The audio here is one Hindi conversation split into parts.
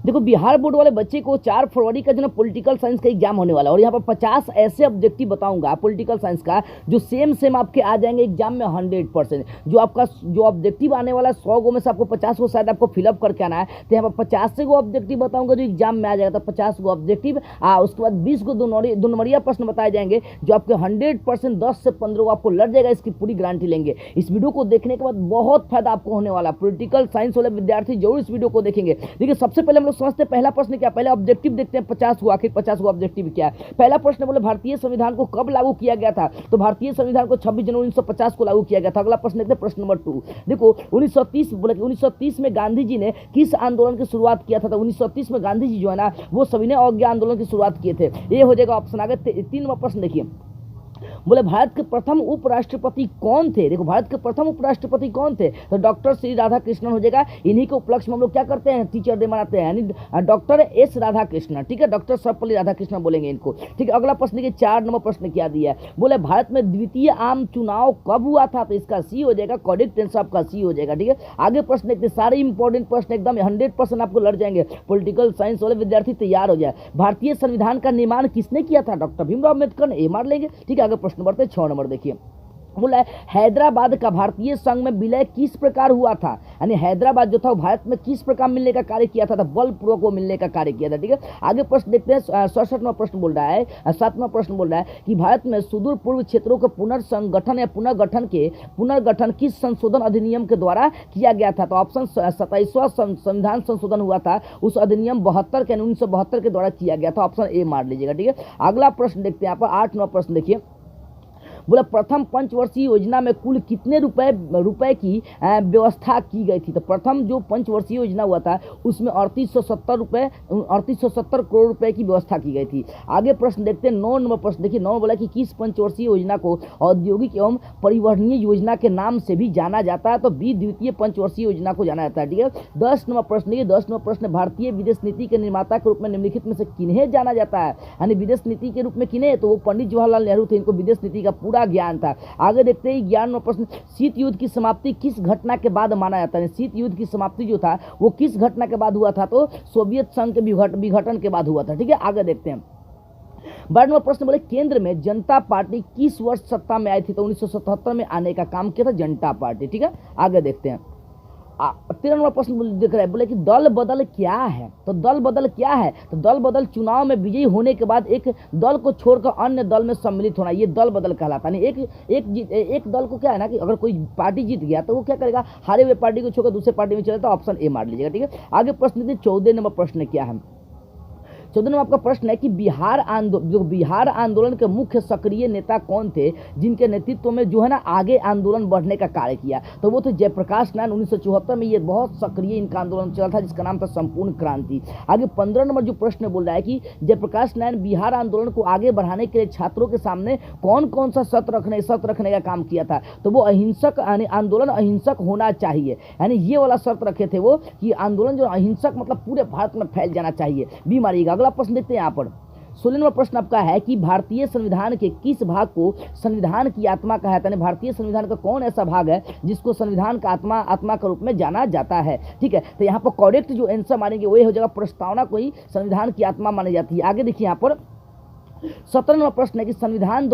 देखो बिहार बोर्ड वाले बच्चे को 4 फरवरी का जो ना पॉलिटिकल साइंस का एग्जाम होने वाला है, और यहाँ पर 50 ऐसे ऑब्जेक्टिव बताऊंगा पॉलिटिकल साइंस का जो सेम आपके आ जाएंगे एग्जाम में 100%। जो आपका जो ऑब्जेक्टिव आने वाला है 100 गो में से आपको 50 को शायद आपको फिलअप करके आना है, तो यहाँ पर 50 गो ऑब्जेक्टिव बताऊंगा जो एग्जाम में आ जाएगा। तो 50 गो ऑब्जेक्टिव, उसके बाद 20 को दो नंबरिया प्रश्न बताए जाएंगे जो आपके 100% 10 से 15 को आपको लड़ जाएगा, इसकी पूरी गारंटी लेंगे। इस वीडियो को देखने के बाद बहुत फायदा आपको होने वाला। पॉलिटिकल साइंस वाले विद्यार्थी जरूर इस वीडियो को देखेंगे। देखिए सबसे पहले हम लोग समझते हैं पहला प्रश्न क्या। पहले ऑब्जेक्टिव देखते हैं 50 को, आखिर 50 को ऑब्जेक्टिव क्या है। पहला प्रश्न बोले भारतीय संविधान को कब लागू किया गया था, तो भारतीय संविधान को 26 जनवरी 1950 को लागू किया गया था। अगला प्रश्न देखते हैं प्रश्न नंबर 2। देखो 1930 बोले 1930 में गांधी जी ने किस आंदोलन की शुरुआत किया था, तो 1930 में गांधी जी जो है ना वो सविनय अवज्ञा आंदोलन की शुरुआत किए थे। ये हो जाएगा ऑप्शन। आगे 3 नंबर प्रश्न देखिए, बोले भारत के प्रथम उपराष्ट्रपति कौन थे। देखो भारत के प्रथम उपराष्ट्रपति कौन थे, तो डॉक्टर श्री राधा कृष्णन हो जाएगा। इन्हीं के उपलक्ष्य में हम लोग क्या करते हैं, टीचर डे मनाते हैं, यानी डॉक्टर एस राधा कृष्णन। ठीक है, डॉक्टर सर्वपल्ली राधाकृष्णन बोलेंगे इनको। ठीक है, अगला प्रश्न देखिए 4 नंबर प्रश्न क्या दिया है। बोले भारत में द्वितीय आम चुनाव कब हुआ था, तो इसका सी हो जाएगा, करेक्ट आंसर आपका सी हो जाएगा। ठीक है, आगे प्रश्न देखते हैं, सारे इंपॉर्टेंट प्रश्न एकदम 100% आपको लड़ जाएंगे। पॉलिटिकल साइंस वाले विद्यार्थी तैयार हो जाए। भारतीय संविधान का निर्माण किसने किया था, डॉक्टर भीमराव अम्बेडकर ने, मार लेंगे। ठीक है, आगे प्रश्न बढ़ते 6 नंबर देखिए। बोला है हैदराबाद का भारतीय संघ में विलय किस प्रकार हुआ था, यानी हैदराबाद जो था वो भारत में किस प्रकार मिलने का कार्य किया था, तो बलपूर्वक वो मिलने का कार्य किया था। ठीक है, आगे प्रश्न देखते हैं 67वां प्रश्न बोल रहा है, 7वां प्रश्न बोल रहा है कि भारत में सुदूर पूर्व क्षेत्रों के पुनर्संगठन या पुनर्गठन किस संशोधन अधिनियम के द्वारा किया गया था, तो ऑप्शन 27वां संविधान संशोधन हुआ था, उस अधिनियम 72 के 1972 के द्वारा किया गया था। ऑप्शन ए मार लीजिएगा। ठीक है, अगला प्रश्न देखते हैं यहाँ पर 8 नंबर प्रश्न देखिए। बोला प्रथम पंचवर्षीय योजना में कुल कितने रुपए की व्यवस्था की गई थी, तो प्रथम जो पंचवर्षीय योजना हुआ था उसमें 3870 करोड़ रुपए की व्यवस्था की गई थी। आगे प्रश्न देखते हैं 9 नंबर प्रश्न देखिए। 9 बोला कि किस पंचवर्षीय योजना को औद्योगिक एवं परिवहनीय योजना के नाम से भी जाना जाता है, तो बी द्वितीय पंचवर्षीय योजना को जाना जाता है। ठीक है, 10 नंबर प्रश्न देखिए। 10 नंबर प्रश्न भारतीय विदेश नीति के निर्माता के रूप में निम्नलिखित में से किन्हें जाना जाता है, यानी विदेश नीति के रूप में किन्हें, तो वो पंडित जवाहरलाल नेहरू थे, इनको विदेश नीति का पूरा ज्ञान था। आगे देखते हैं 11वां प्रश्न, शीत युद्ध की समाप्ति किस घटना के बाद माना जाता है, शीत युद्ध की समाप्ति जो था वो किस घटना के बाद हुआ था, तो सोवियत संघ के विघटन के बाद हुआ था। ठीक है, आगे देखते हैं 12वां प्रश्न बोले केंद्र में जनता पार्टी किस वर्ष सत्ता में आई थी, तो 1977 में आने का काम किया था जनता पार्टी। ठीक है, आगे देखते हैं 13वां प्रश्न देख रहे हैं, बोले कि दल बदल क्या है, तो दल बदल क्या है, तो दल बदल चुनाव में विजयी होने के बाद एक दल को छोड़कर अन्य दल में सम्मिलित होना, ये दल बदल कहलाता है। एक दल को क्या है ना कि अगर कोई पार्टी जीत गया तो वो क्या करेगा, हारे हुए पार्टी को छोड़कर दूसरे पार्टी में चले, तो ऑप्शन ए मार लीजिएगा। ठीक है, आगे प्रश्न देखिए 14 नंबर प्रश्न क्या है। 14 नंबर आपका प्रश्न है कि बिहार आंदोलन के मुख्य सक्रिय नेता कौन थे, जिनके नेतृत्व में जो है ना आगे आंदोलन बढ़ने का कार्य किया, तो वो थे जयप्रकाश नारायण। 1974 में ये बहुत सक्रिय इनका आंदोलन चला था जिसका नाम था संपूर्ण क्रांति। आगे 15 नंबर जो प्रश्न बोल रहा है कि जयप्रकाश नारायण बिहार आंदोलन को आगे बढ़ाने के लिए छात्रों के सामने कौन कौन सा सत्य रखने का काम किया था, तो वो अहिंसक, यानी आंदोलन अहिंसक होना चाहिए, यानी ये वाला शर्त रखे थे वो कि आंदोलन जो अहिंसक मतलब पूरे भारत में फैल जाना चाहिए। बी मारिएगा। अगला प्रश्न देखते हैं यहाँ पर 16वां प्रश्न आपका है कि भारतीय संविधान के किस भाग को संविधान की आत्मा कहा जाता है, भारतीय संविधान का कौन ऐसा भाग है जिसको संविधान का आत्मा के रूप में जाना जाता है। ठीक है, तो यहाँ पर करेक्ट जो आंसर मानेंगे वही हो जाएगा, प्रस्तावना को ही संविधान की आत्मा मानी जाती है। आगे देखिए यहाँ पर 17वां प्रश्न है कि संविधान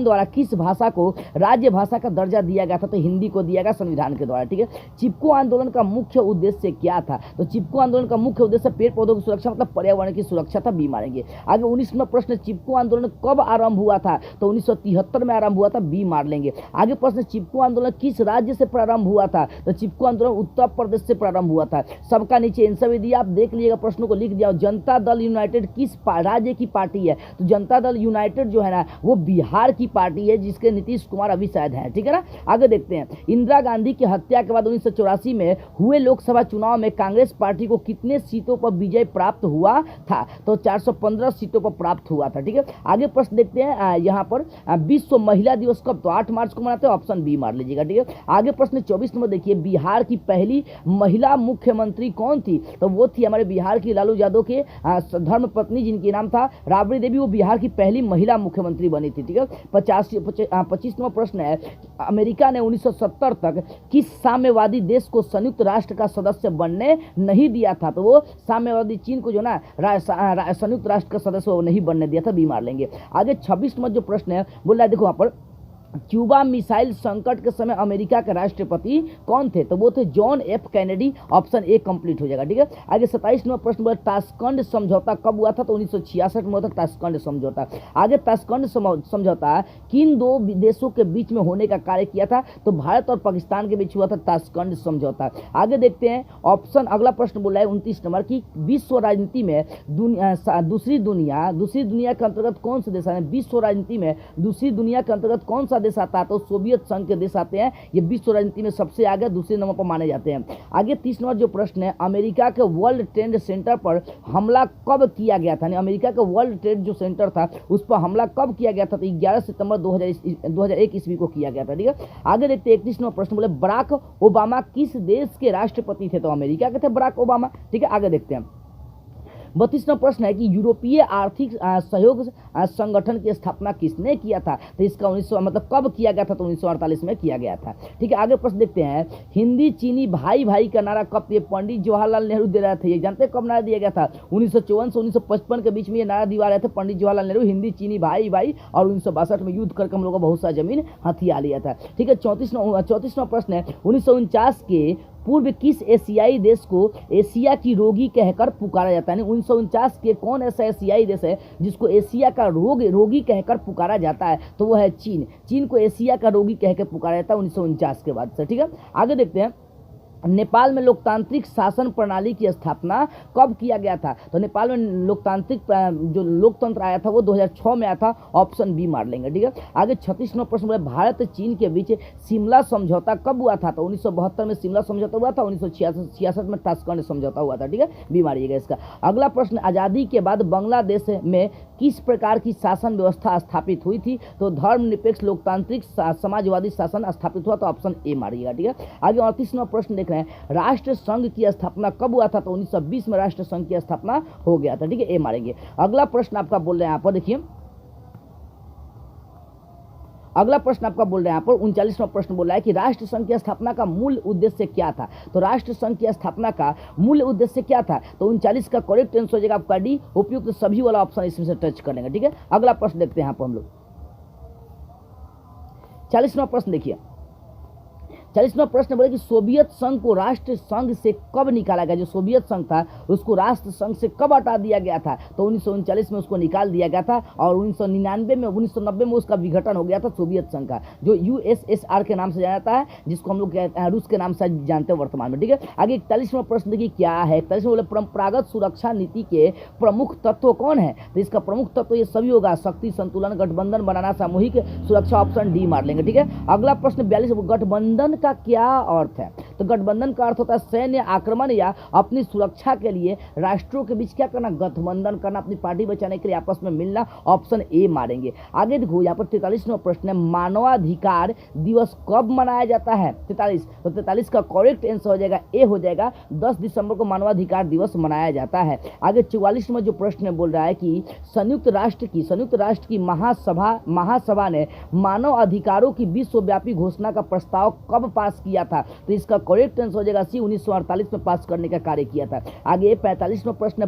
द्वारा किस भाषा को राज्य भाषा का दर्जा दिया गया था, तो हिंदी को दिया गया संविधान के द्वारा। ठीक है, चिपको आंदोलन का मुख्य उद्देश्य क्या था, तो चिपको आंदोलन का मुख्य उद्देश्य पेड़ पौधों की सुरक्षा मतलब पर्यावरण की सुरक्षा था। बी मारेंगे। आगे 19वां प्रश्न, चिपको आंदोलन कब आरंभ हुआ था, तो 1973 में आरंभ हुआ था। बी मार लेंगे। आगे प्रश्न, चिपको आंदोलन किस राज्य से प्रारंभ हुआ था, तो चिपको आंदोलन उत्तर प्रदेश से प्रारंभ हुआ था। सबका नीचे आंसर भी दिया, आप देख लीजिएगा, प्रश्नों को लिख दिया। जनता दल यूनाइटेड किस राज्य की पार्टी है, तो जनता दल यूनाइटेड जो है ना वो बिहार की पार्टी है जिसके नीतीश कुमार अभी शायद हैं। ठीक है ना, आगे देखते हैं इंदिरा गांधी की हत्या के बाद 1984 में हुए लोकसभा चुनाव में कांग्रेस पार्टी को कितने सीटों पर विजय प्राप्त हुआ था, तो 415 सीटों पर प्राप्त हुआ था। ठीक है, आगे प्रश्न देखते हैं यहाँ पर विश्व महिला दिवस कब, तो 8 मार्च को मनाते हैं। ऑप्शन बी मार लीजिएगा। ठीक है, आगे प्रश्न 24 नंबर देखिए, बिहार की पहली महिला मुख्यमंत्री कौन थी, तो वो थी हमारे बिहार की लालू यादव के धर्म पत्नी जिनके नाम था राबड़ी देवी वो बिहार की पहली महिला मुख्यमंत्री बनी थी। ठीक है, 25वां प्रश्न है, अमेरिका ने 1970 तक किस साम्यवादी देश को संयुक्त राष्ट्र का सदस्य बनने नहीं दिया था? तो वो साम्यवादी चीन को जो ना संयुक्त राष्ट्र का सदस्य वो नहीं बनने दिया था। बी मार लेंगे। आगे 26वां जो प्रश्न है बोल रहा है, देखो यहाँ पर क्यूबा मिसाइल संकट के समय अमेरिका के राष्ट्रपति कौन थे? तो वो थे John F Kennedy. Option A complete हो जाएगा। ठीक है, आगे 27वां प्रश्न बोला ताशकंद समझौता कब हुआ था? तो 1966 में हुआ था ताशकंद समझौता। आगे ताशकंद समझौता किन दो देशों के बीच में होने का कार्य किया था? तो भारत और पाकिस्तान के बीच हुआ था ताशकंद समझौता। आगे देखते हैं ऑप्शन, अगला प्रश्न बोला है 29 नंबर की, विश्व राजनीति में दूसरी दुनिया के अंतर्गत कौन से देश आते हैं? विश्व राजनीति में दूसरी दुनिया के अंतर्गत कौन सा देश आता है? तो सोवियत संघ के देश आते हैं। ये विश्व राजनीति में सबसे आगे दूसरे नंबर पर माने जाते हैं। आगे 30 नंबर जो प्रश्न है, अमेरिका के वर्ल्ड ट्रेड सेंटर पर हमला कब किया गया था? अमेरिका का वर्ल्ड ट्रेड जो सेंटर था उस पर हमला कब किया गया था? तो 11 सितंबर 2001 ईस्वी को किया गया था। ठीक है, आगे देखते हैं 31 नंबर प्रश्न बोले बराक ओबामा किस देश के राष्ट्रपति थे? तो अमेरिका के थे बराक ओबामा। ठीक है, आगे देखते हैं 32वां प्रश्न है कि यूरोपीय आर्थिक सहयोग संगठन की स्थापना किसने किया था? तो इसका 1900 मतलब कब किया गया था? तो 1948 में किया गया था। ठीक है, आगे प्रश्न देखते हैं, हिंदी चीनी भाई भाई का नारा कब दिए? पंडित जवाहरलाल नेहरू दे रहे थे। ये जानते हैं कब नारा दिया गया था? 1954 से 1955 के बीच में ये नारा दिवा रहे थे पंडित जवाहरलाल नेहरू, हिंदी चीनी भाई भाई। और 1962 में युद्ध करके हम लोगों का बहुत सा जमीन हथिया लिया था। ठीक है, 34वां प्रश्न है, 1949 के पूर्व किस एशियाई देश को एशिया की रोगी कहकर पुकारा जाता है? 1949 के कौन ऐसा एशियाई देश है जिसको एशिया का रोगी कहकर पुकारा जाता है? तो वो है चीन। चीन को एशिया का रोगी कहकर पुकारा जाता है 1949 के बाद से। ठीक है, आगे देखते हैं नेपाल में लोकतांत्रिक शासन प्रणाली की स्थापना कब किया गया था? तो नेपाल में लोकतांत्रिक जो लोकतंत्र आया था वो 2006 में आया था। ऑप्शन बी मार लेंगे। ठीक है, आगे 36वां प्रश्न बोला भारत चीन के बीच शिमला समझौता कब हुआ था? तो 1972 में शिमला समझौता हुआ था। 1966 में ताशकंद समझौता हुआ था। ठीक है, बी मारिएगा इसका। अगला प्रश्न, आज़ादी के बाद बांग्लादेश में किस प्रकार की शासन व्यवस्था स्थापित हुई थी? तो धर्मनिरपेक्ष लोकतांत्रिक समाजवादी शासन स्थापित हुआ। तो ऑप्शन ए मारिएगा। ठीक है, आगे 38वां प्रश्न देख रहे हैं, राष्ट्र संघ की स्थापना कब हुआ था? तो 1920 में राष्ट्र संघ की स्थापना हो गया था। ठीक है, ए मारेंगे। अगला प्रश्न आपका बोल रहे हैं यहाँ पर, देखिए अगला प्रश्न आपका बोल रहे हैं यहाँ पर 39वां प्रश्न बोल रहा है कि राष्ट्र संघ की स्थापना का मूल उद्देश्य क्या था? तो राष्ट्र संघ की स्थापना का मूल उद्देश्य क्या था? तो 39 का करेक्ट आंसर हो जाएगा आपका डी, उपयुक्त सभी वाला ऑप्शन इसमें से टच कर लेंगे। ठीक है, अगला प्रश्न देखते हैं यहाँ पर हम लोग 40वां प्रश्न देखिए। 40वां प्रश्न बोले कि सोवियत संघ को राष्ट्र संघ से कब निकाला गया? जो सोवियत संघ था उसको राष्ट्र संघ से कब हटा दिया गया था? तो 1939 में उसको निकाल दिया गया था। और 1990 में उसका विघटन हो गया था सोवियत संघ का, जो USSR के नाम से जाना जाता है, जिसको हम लोग रूस के नाम से जानते हैं वर्तमान में। ठीक है, आगे 41वां प्रश्न देखिए क्या है। 41वां बोले परंपरागत सुरक्षा नीति के प्रमुख तत्व कौन है? तो इसका प्रमुख तत्व ये सभी होगा, शक्ति संतुलन, गठबंधन बनाना, सामूहिक सुरक्षा। ऑप्शन डी मार लेंगे। ठीक है, अगला प्रश्न 42, गठबंधन का क्या अर्थ है? तो गठबंधन का अर्थ होता है सैन्य आक्रमण या अपनी सुरक्षा के लिए राष्ट्रों के बीच क्या करना? गठबंधन करना, अपनी पार्टी बचाने के लिए आपस में मिलना। ऑप्शन ए मारेंगे। आगे देखो यहाँ पर 43वां प्रश्न है, मानवाधिकार दिवस कब मनाया जाता है? 43, तो 43 का करेक्ट आंसर हो जाएगा ए हो जाएगा, 10 दिसंबर को मानवाधिकार दिवस मनाया जाता है। आगे 44वां जो प्रश्न बोल रहा है कि संयुक्त राष्ट्र की महासभा ने मानव अधिकारों की विश्वव्यापी घोषणा का प्रस्ताव कब पास किया था? तो इसका करेक्ट आंसर हो जाएगा सी, 1948 में पास करने का कार्य किया था। आगे 45वां प्रश्न,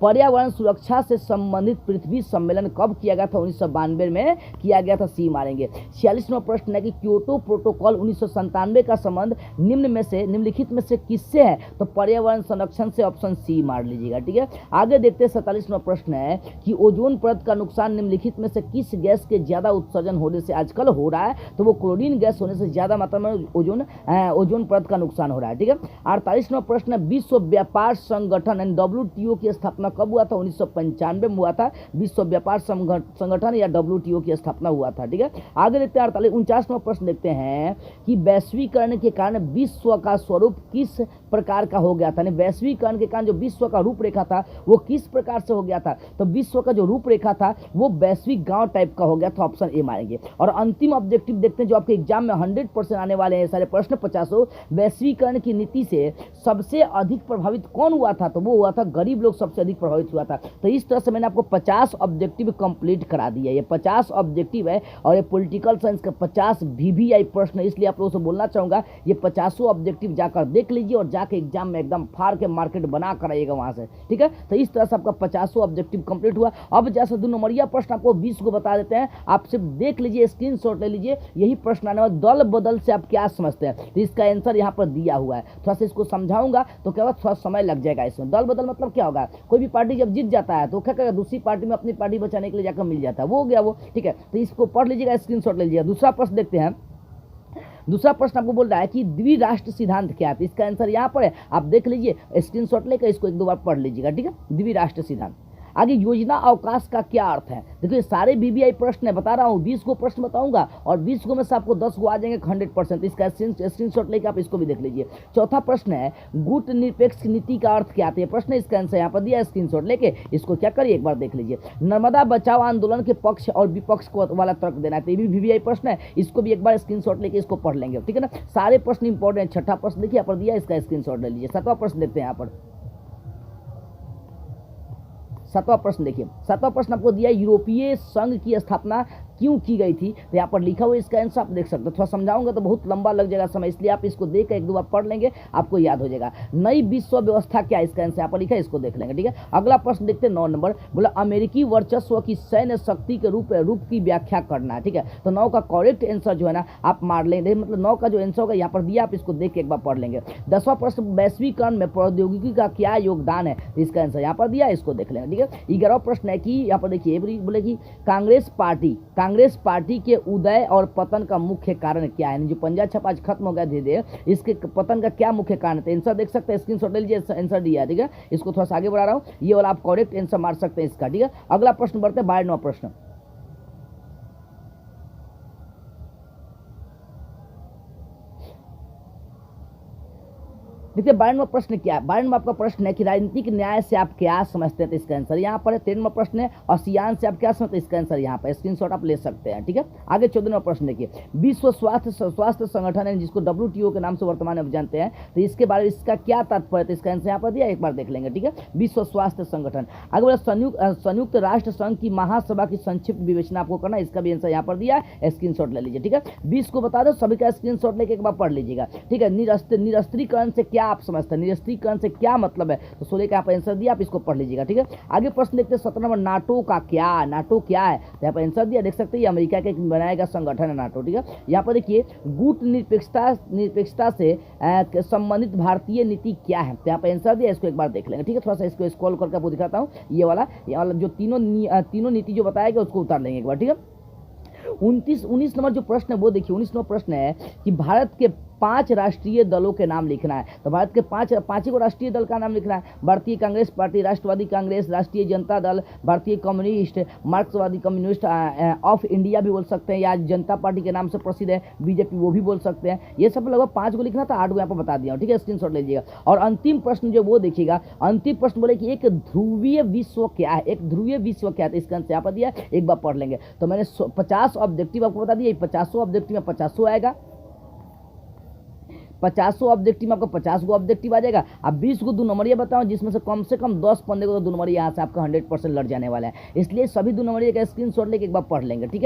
पर्यावरण सुरक्षा से संबंधित पृथ्वी सम्मेलन कब किया गया था? 1992 में किया गया था। सी मारेंगे। 46वां प्रश्न है कि क्योटो प्रोटोकॉल 1997 का संबंध निम्नलिखित में से किससे है? तो पर्यावरण संरक्षण से। ऑप्शन सी मार लीजिएगा। ठीक है, आगे देखते हैं 47वां प्रश्न है कि ओजोन परत का नुकसान निम्नलिखित में से किस गैस के ज्यादा उत्सर्जन होने से आजकल हो रहा है? तो वो क्लोरीन गैस होने से ज्यादा मात्रा में ओजोन परत का नुकसान हो रहा है। ठीक है, 48वां प्रश्न है, विश्व व्यापार संगठन WTO की स्थापना कब हुआ था? 1995 में हुआ था। विश्व व्यापार संगठन या WTO की स्थापना हुआ था। ठीक है, आगे देखते हैं 49वां प्रश्न देखते हैं कि वैश्वीकरण के कारण विश्व का स्वरूप किस प्रकार का हो गया था? वैश्वीकरण के कारण जो विश्व का रूपरेखा था वो किस प्रकार से हो गया था? तो विश्व का जो रूपरेखा था वो वैश्विक गांव टाइप का हो गया था। ऑप्शन ए मारेंगे। और अंतिम ऑब्जेक्टिव देखते हैं जो आपके एग्जाम में 100% आने वाले हैं सारे प्रश्न 50। वैश्वीकरण की नीति से सबसे अधिक प्रभावित कौन हुआ था? तो वो हुआ था गरीब लोग सबसे अधिक प्रभावित हुआ था। तो इस तरह से मैंने आपको 50 ऑब्जेक्टिव कंप्लीट करा दिया। ये 50 ऑब्जेक्टिव है और ये पॉलिटिकल साइंस का 50 वीवीआई प्रश्न है, इसलिए आप लोगों से बोलना चाहूँगा ये 50 ऑब्जेक्टिव जाकर देख लीजिए और जाके एग्जाम में एकदम फाड़ के मार्केट बना कर आइएगा वहाँ से, ठीक है। तो इस तरह से आपका 50 ऑब्जेक्टिव कंप्लीट हुआ। अब जैसे 2 नंबरिया प्रश्न आपको 20 को बता देते हैं, आप सिर्फ देख लीजिए, स्क्रीनशॉट ले लीजिए। यही प्रश्न आने वाला, दल बदल से आप क्या समझते हैं, तो इसका आंसर यहाँ पर दिया हुआ है। थोड़ा सा इसको समझाऊंगा तो क्या होगा, थोड़ा समय लग जाएगा इसमें। दल बदल मतलब क्या होगा, कोई भी पार्टी जब जीत जाता है तो क्या करेगा, दूसरी पार्टी में अपनी पार्टी बचाने के लिए जाकर मिल जाता है, वो हो गया वो, ठीक है। तो इसको पढ़ लीजिएगा, स्क्रीनशॉट ले लीजिएगा। दूसरा प्रश्न देखते हैं। दूसरा प्रश्न आपको बोल रहा है कि द्विराष्ट्र सिद्धांत क्या है, तो इसका आंसर यहाँ पर है, आप देख लीजिए, स्क्रीनशॉट लेकर इसको 1-2 बार पढ़ लीजिएगा, ठीक है। द्विराष्ट्र सिद्धांत। आगे योजना अवकाश का क्या अर्थ है, देखिए सारे वीवीआई प्रश्न है, बता रहा हूँ 20 को प्रश्न बताऊंगा और 20 को में से आपको 10 को आ जाएंगे 100%। इसका स्क्रीनशॉट लेकर आप इसको भी देख लीजिए। चौथा प्रश्न है गुट निरपेक्ष नीति का अर्थ क्या है, प्रश्न इसका आंसर यहाँ पर दिया है, स्क्रीनशॉट लेके इसको क्या करिए एक बार देख लीजिए। नर्मदा बचाओ आंदोलन के पक्ष और विपक्ष को वाला तर्क देना है, तो ये भी वीवीआई प्रश्न है, इसको भी एक बार स्क्रीनशॉट लेके इसको पढ़ लेंगे, ठीक है ना। सारे प्रश्न इंपॉर्टेंट। छठा प्रश्न देखिए यहाँ पर दिया, इसका स्क्रीनशॉट ले लीजिए। 7वां प्रश्न देखते हैं यहाँ पर। 7वां प्रश्न देखिए, 7वां प्रश्न आपको दिया यूरोपीय संघ की स्थापना क्यों की गई थी, तो यहाँ पर लिखा हुआ इसका आंसर आप देख सकते हो। थोड़ा समझाऊंगा तो बहुत लंबा लग जाएगा समय, इसलिए आप इसको देख कर 1-2 बार पढ़ लेंगे, आपको याद हो जाएगा। नई विश्व व्यवस्था क्या है, इसका आंसर यहाँ पर लिखा है, इसको देख लेंगे, ठीक है। अगला प्रश्न देखते हैं 9 नंबर, बोला अमेरिकी वर्चस्व की सैन्य शक्ति के रूप की व्याख्या करना है, ठीक है। तो 9 का करेक्ट आंसर जो है ना आप मार लेंगे, मतलब 9 का जो आंसर होगा यहाँ पर दिया, आप इसको देख के एक बार पढ़ लेंगे। 10वां प्रश्न वैश्वीकरण में प्रौद्योगिकी का क्या योगदान है, तो इसका आंसर यहाँ पर दिया, इसको देख लेंगे, ठीक है। 11वां प्रश्न है कि यहाँ पर देखिए बोले कि कांग्रेस पार्टी के उदय और पतन का मुख्य कारण क्या है, जो पंजा छप आज खत्म हो गया धीरे, इसके पतन का क्या मुख्य कारण है, आंसर देख सकते हैं, स्क्रीनशॉट ले लीजिए, आंसर दिया है, ठीक है। इसको थोड़ा सा आगे बढ़ा रहा हूँ, ये वाला आप करेक्ट आंसर मार सकते हैं इसका, ठीक है। अगला प्रश्न बढ़ते हैं 12वां प्रश्न। देखिए 12वां प्रश्न क्या है, 12वां आपका प्रश्न है कि राजनीतिक न्याय से आप क्या समझते हैं, तो इसका आंसर यहाँ पर है। 13वां प्रश्न है आसियान से आप क्या समझते हैं, इसका आंसर यहाँ पर स्क्रीनशॉट आप ले सकते हैं, ठीक है। आगे 14वां प्रश्न देखिए, विश्व स्वास्थ्य संगठन है जिसको WTO के नाम से वर्तमान में जानते हैं, तो इसके बारे में इसका क्या तात्पर्य, तो इसका आंसर यहाँ पर दिया, एक बार देख लेंगे, ठीक है। विश्व स्वास्थ्य संगठन। आगे बोला संयुक्त राष्ट्र संघ की महासभा की संक्षिप्त विवेचना आपको करना, इसका भी आंसर यहाँ पर दिया है, स्क्रीनशॉट ले लीजिए, ठीक है। 20 को बता दो, सभी का स्क्रीनशॉट लेके एक बार पढ़ लीजिएगा, ठीक है। निरस्त्रीकरण से क्या आप समझते हैं, निरस्त्रीकरण से क्या मतलब है, तो 16 का आप आंसर दिया, आप इसको पढ़ लीजिएगा, ठीक है। आगे प्रश्न देखते हैं 17 नंबर, नाटो क्या है, तो यहाँ पर आंसर दिया, देख सकते हैं ये अमेरिका का बनाया गया संगठन है नाटो, ठीक है। यहाँ पर देखिए गुट निरपेक्षता से संबंधित भारतीय नीति क्या है, तो यहाँ पर आंसर दिया, इसको एक बार देख लेंगे, ठीक है। थोड़ा सा इसको स्क्रॉल करके आपको दिखाता हूँ, ये वाला जो तीनों नीति जो बताया गया उसको उतार लेंगे एक बार, ठीक है। 19 नंबर जो प्रश्न है वो देखिए, 19 नंबर प्रश्न है कि भारत के 5 राष्ट्रीय दलों के नाम लिखना है, तो भारत के 5 को राष्ट्रीय दल का नाम लिखना है। भारतीय कांग्रेस पार्टी, राष्ट्रवादी कांग्रेस, राष्ट्रीय जनता दल, भारतीय कम्युनिस्ट, मार्क्सवादी कम्युनिस्ट ऑफ इंडिया भी बोल सकते हैं, या जनता पार्टी के नाम से प्रसिद्ध है बीजेपी, वो भी बोल सकते हैं। ये सब लगभग 5 को लिखना था, 8 को यहाँ पर बता दिया, ठीक है, स्क्रीनशॉट ले लीजिएगा। और अंतिम प्रश्न जो वो देखिएगा, अंतिम प्रश्न बोले कि एक ध्रुवीय विश्व क्या है, तो इसका आंसर यहाँ पर दिया, एक बार पढ़ लेंगे। तो मैंने 50 ऑब्जेक्टिव आपको बता दिया, 50 ऑब्जेक्टिव में 50 आएगा, 50 ऑब्जेक्टिव में आपको 50 को ऑब्जेक्टिव आ जाएगा। अब 20 को 2 नंबरिया बताओ, जिसमें से कम 10 15 को 2 नंबर यहाँ से आपका 100% लड़ जाने वाला है, इसलिए सभी 2 नंबरिया का स्क्रीनशॉट लेके एक बार पढ़ लेंगे, ठीक है।